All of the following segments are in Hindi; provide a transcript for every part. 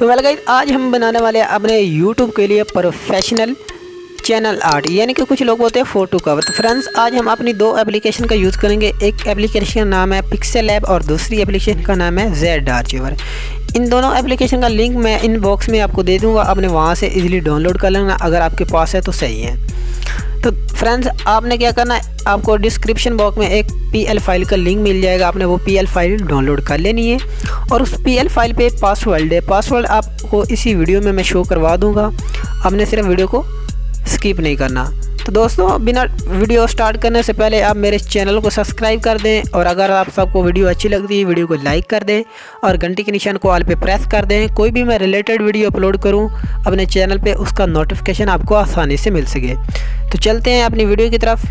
तो वेल गाइस, आज हम बनाने वाले हैं अपने यूट्यूब के लिए प्रोफेशनल चैनल आर्ट, यानी कि कुछ लोग बोलते हैं फ़ोटो कवर। तो फ्रेंड्स, आज हम अपनी दो एप्लीकेशन का यूज़ करेंगे। एक एप्लीकेशन का नाम है पिक्सेल लैब और दूसरी एप्लीकेशन का नाम है जेड आर्चिवर। इन दोनों एप्लीकेशन का लिंक मैं इन बॉक्स में आपको दे दूँगा, आपने वहाँ से इजीली डाउनलोड कर लेना अगर आपके पास है तो सही है। तो फ्रेंड्स, आपने क्या करना है, आपको डिस्क्रिप्शन बॉक्स में एक PL फाइल का लिंक मिल जाएगा, आपने वो PL फाइल डाउनलोड कर लेनी है और उस PL फाइल पे पासवर्ड है। पासवर्ड आपको इसी वीडियो में मैं शो करवा दूंगा, आपने सिर्फ वीडियो को स्किप नहीं करना। तो दोस्तों, बिना वीडियो स्टार्ट करने से पहले आप मेरे चैनल को सब्सक्राइब कर दें और अगर आप सबको वीडियो अच्छी लगती है वीडियो को लाइक कर दें और घंटी के निशान को ऑल पे प्रेस कर दें। कोई भी मैं रिलेटेड वीडियो अपलोड करूं अपने चैनल पे, उसका नोटिफिकेशन आपको आसानी से मिल सके। तो चलते हैं अपनी वीडियो की तरफ।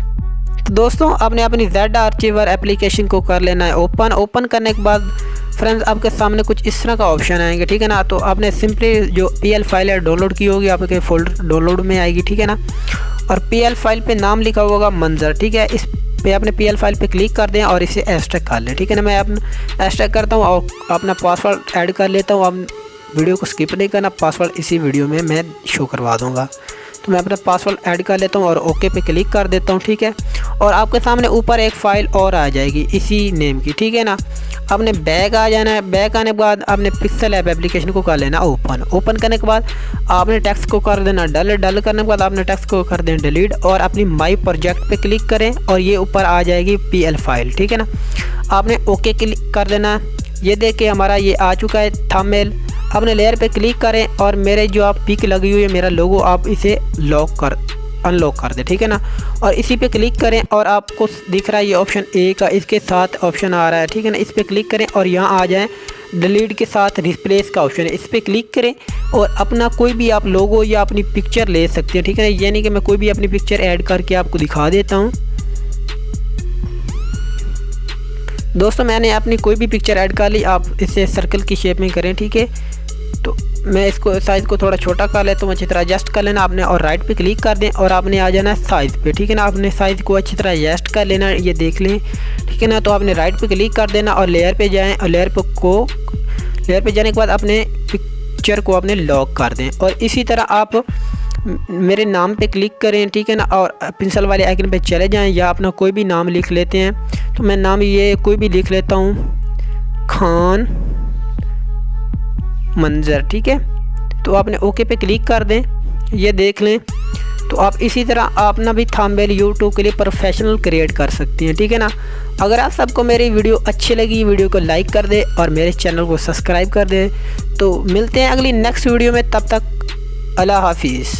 तो दोस्तों, आपने अपनी जेड आर्चिवर एप्लीकेशन को कर लेना है ओपन करने के बाद फ्रेंड्स आपके सामने कुछ इस तरह का ऑप्शन आएंगे, ठीक है ना। तो आपने सिंपली जो PL फाइल है डाउनलोड की होगी, आपके फोल्डर डाउनलोड में आएगी, ठीक है ना। और PL फाइल पे नाम लिखा होगा मंजर, ठीक है। इस पे अपने PL फाइल पे क्लिक कर दें और इसे एक्सट्रैक्ट कर लें, ठीक है ना। मैं अपना एक्सट्रैक्ट करता हूँ और अपना पासवर्ड ऐड कर लेता हूँ। आप वीडियो को स्किप नहीं करना, पासवर्ड इसी वीडियो में मैं शो करवा दूँगा। तो मैं अपना पासवर्ड ऐड कर लेता हूँ और ओके पे क्लिक कर देता हूँ, ठीक है। और आपके सामने ऊपर एक फ़ाइल और आ जाएगी इसी नेम की, ठीक है ना। आपने बैक आ जाना है। बैक आने के बाद आपने पिक्सेल ऐप एप्लीकेशन को कर लेना ओपन करने के बाद आपने टेक्स्ट को कर देना डल करने के बाद आपने टेक्स्ट को कर देना डिलीट और अपनी माई प्रोजेक्ट पे क्लिक करें और ये ऊपर आ जाएगी PL फाइल, ठीक है ना। आपने ओके क्लिक कर देना। ये देखिए हमारा ये आ चुका है थंबनेल। अपने लेयर पे क्लिक करें और मेरे जो आप पिक लगी हुई है मेरा लोगो, आप इसे अनलॉक कर दे, ठीक है ना। और इसी पे क्लिक करें और आपको दिख रहा है ये ऑप्शन ए का, इसके साथ ऑप्शन आ रहा है, ठीक है ना। इस पे क्लिक करें और यहाँ आ जाएं डिलीट के साथ रिप्लेस का ऑप्शन है, इस पे क्लिक करें और अपना कोई भी आप लोगो या अपनी पिक्चर ले सकते हैं, ठीक है ना। यानी कि मैं कोई भी अपनी पिक्चर ऐड करके आपको दिखा देता हूँ। दोस्तों, मैंने अपनी कोई भी पिक्चर ऐड कर ली, आप इसे सर्कल की शेप में करें, ठीक है। तो मैं इसको साइज़ को थोड़ा छोटा कर लेता हूँ, अच्छी तरह एडजस्ट कर लेना आपने और राइट पे क्लिक कर दें और आपने आ जाना है साइज़ पे, ठीक है ना। आपने साइज़ को अच्छी तरह एडजस्ट कर लेना, ये देख लें, ठीक है ना। तो आपने राइट पे क्लिक कर देना और लेयर पे जाएं और लेयर पे जाने के बाद अपने पिक्चर को आपने लॉक कर दें और इसी तरह आप मेरे नाम पे क्लिक करें, ठीक है ना। और पेंसिल वाले आइकन पे चले जाएं या अपना कोई भी नाम लिख लेते हैं। तो मैं नाम ये कोई भी लिख लेता हूँ, खान मंजर, ठीक है। तो आपने ओके पे क्लिक कर दें, ये देख लें। तो आप इसी तरह अपना भी थंबनेल यूट्यूब के लिए प्रोफेशनल क्रिएट कर सकती हैं, ठीक है ना। अगर आप सबको मेरी वीडियो अच्छी लगी, वीडियो को लाइक कर दे और मेरे चैनल को सब्सक्राइब कर दे। तो मिलते हैं अगली नेक्स्ट वीडियो में, तब तक अल्लाह हाफिज़।